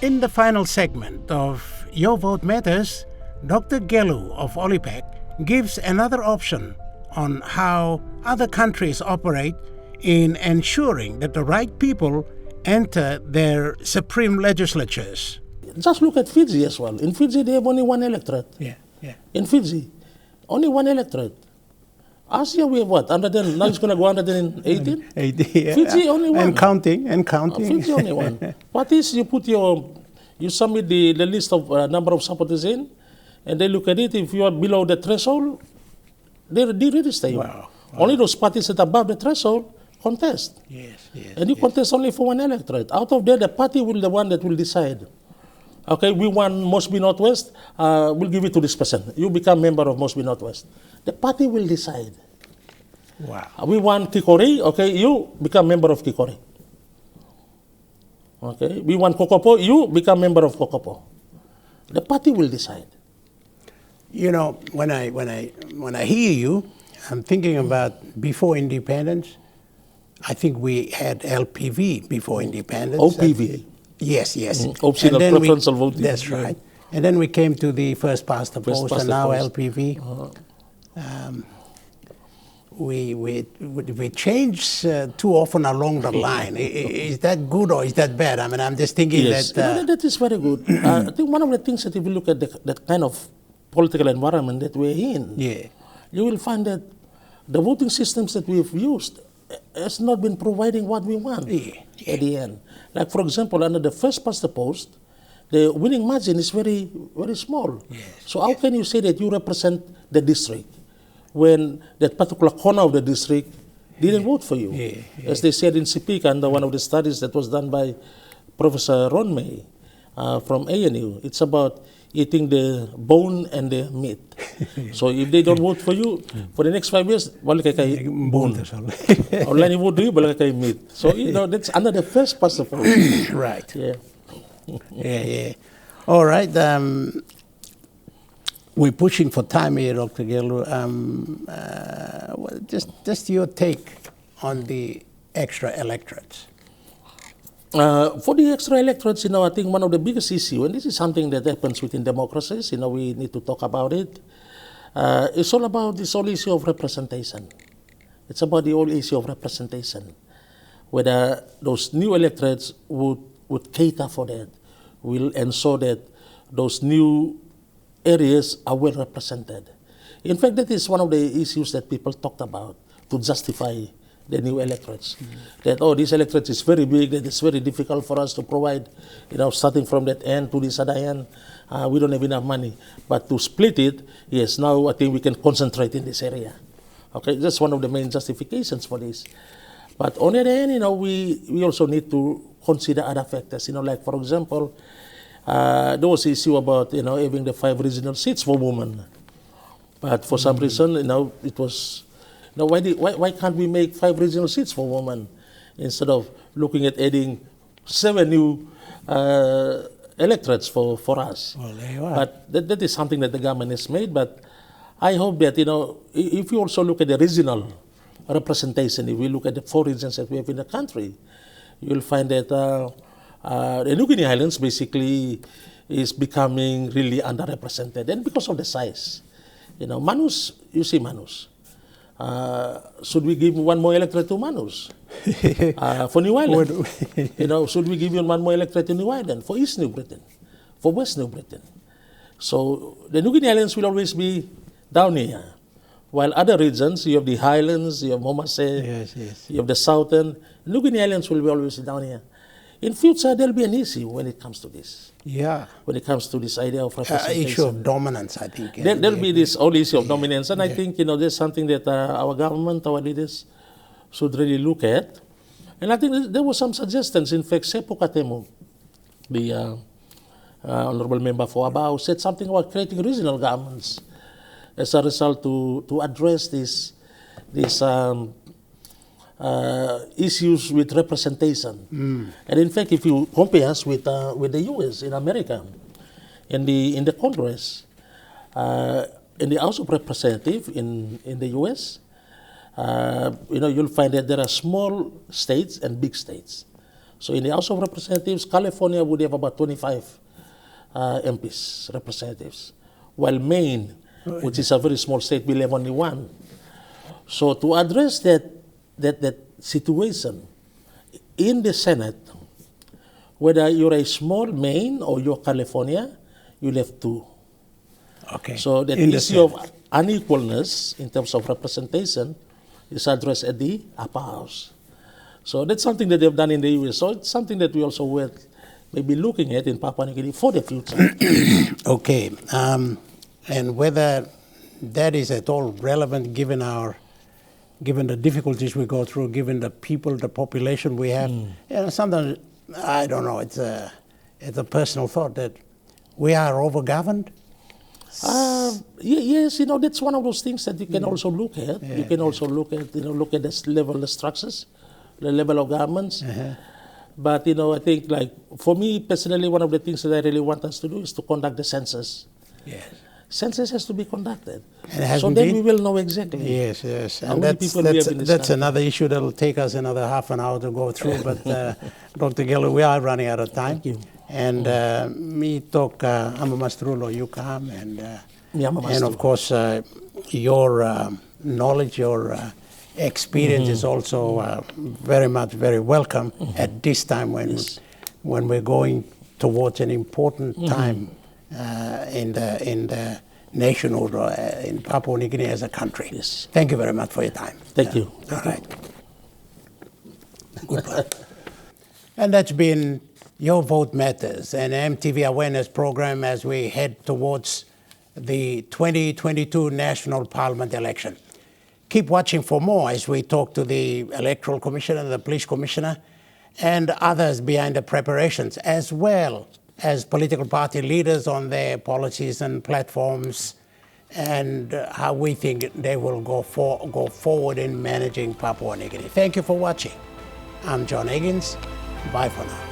In the final segment of Your Vote Matters, Dr. Gelu of Olipec gives another option on how other countries operate in ensuring that the right people enter their supreme legislatures. Just look at Fiji as well. In Fiji, they have only one electorate. Yeah. In Fiji, only one electorate. Asia, we have what? Now it's going to go 118? 80, yeah. Fiji, only one. And counting. Fiji, only one. What is, you submit the list of number of supporters in, and they look at it. If you are below the threshold, they register you. Wow. Only those parties that are above the threshold contest. Yes. And you contest only for one electorate. Out of there, the party will be the one that will decide. Okay, we want Mosby Northwest, we'll give it to this person. You become member of Mosby Northwest. The party will decide. Wow. We want Kikori, okay, you become member of Kikori. Okay, we want Kokopo, you become member of Kokopo. The party will decide. You know, when I hear you, I'm thinking about before independence. I think we had LPV before independence. OPV. Yes. Optional preferential voting. That's right. And then we came to the first past the post, and now LPV. We change too often along the line. Is that good or is that bad? I mean, I'm just thinking yes. that... that is very good. I think one of the things that if you look at that kind of political environment that we're in, you will find that the voting systems that we've used has not been providing what we want at the end. Like, for example, under the first past the post, the winning margin is very, very small. Yes. So how can you say that you represent the district when that particular corner of the district didn't vote for you? As they said in Sipik, under one of the studies that was done by Professor Ron May from ANU, it's about eating the bone and the meat. So if they don't vote for you, for the next 5 years, balik kay bone. Online vote you, balik kay meat. So, that's under the first past the post. Right. Yeah. All right. We're pushing for time here, Dr. Gelu. Just your take on the extra electorates. For the extra electorates, I think one of the biggest issues, and this is something that happens within democracies, we need to talk about it. It's all about this whole issue of representation. It's about the whole issue of representation. Whether those new electorates would cater for that, will ensure that those new areas are well represented. In fact, that is one of the issues that people talked about to justify the new electorates. That, this electorate is very big, that it's very difficult for us to provide, starting from that end to this other end. We don't have enough money. But to split it, yes, now I think we can concentrate in this area. Okay, that's one of the main justifications for this. But on the other hand, we also need to consider other factors. Like, for example, there was an issue about, having the 5 regional seats for women. But for some reason, it was... Now, why can't we make 5 regional seats for women instead of looking at adding 7 new electorates for us? Well, there you are. But that is something that the government has made. But I hope that, if you also look at the regional representation, if we look at the 4 regions that we have in the country, you will find that the New Guinea Islands basically is becoming really underrepresented. And because of the size. Manus, you see Manus. Should we give 1 more electorate to Manus? For New Ireland? Should we give you 1 more electorate to New Ireland? For East New Britain? For West New Britain? So the New Guinea Islands will always be down here. While other regions, you have the Highlands, you have Momase, you have the Southern. New Guinea Islands will be always down here. In future, there'll be an issue when it comes to this. Yeah. When it comes to this idea of representation. Issue of dominance, I think. There'll be this whole issue of dominance. And I think, there's something that our government, our leaders should really look at. And I think there were some suggestions. In fact, Sepo Katemo, the honorable member for Abao, said something about creating regional governments as a result to address these issues with representation. And in fact, if you compare us with the U.S. in America, in the Congress, in the House of Representatives in the U.S., you'll find that there are small states and big states. So in the House of Representatives, California would have about 25 MPs, representatives, while Maine, which is a very small state, will have only one. So to address that situation in the Senate, whether you're a small Maine or you're California, you'll have two. Okay. So the issue of unequalness in terms of representation is addressed at the upper house. So that's something that they've done in the US. So it's something that we also will maybe looking at in Papua New Guinea for the future. Okay. And whether that is at all relevant given the difficulties we go through, given the people, the population we have. Sometimes, I don't know, it's a personal thought that we are overgoverned. Yes, that's one of those things that you can also look at. You can also look at the level of structures, the level of governments. But, I think, like, for me personally, one of the things that I really want us to do is to conduct the census. Yes. Census has to be conducted. So then we will know exactly. Yes. And that's another issue that will take us another half an hour to go through. But, Dr. Gelu, we are running out of time. Thank you. And me talk Amamastrulo Yukam and of course your knowledge, your experience is also very welcome at this time when we're going towards an important time in the nationhood in Papua New Guinea as a country. Yes. Thank you very much for your time. Thank you. All right. Goodbye. And that's been Your Vote Matters, an EMTV awareness program as we head towards the 2022 National Parliament election. Keep watching for more as we talk to the Electoral Commissioner, the Police Commissioner, and others behind the preparations, as well as political party leaders on their policies and platforms and how we think they will go forward in managing Papua New Guinea. Thank you for watching. I'm John Eggins. Bye for now.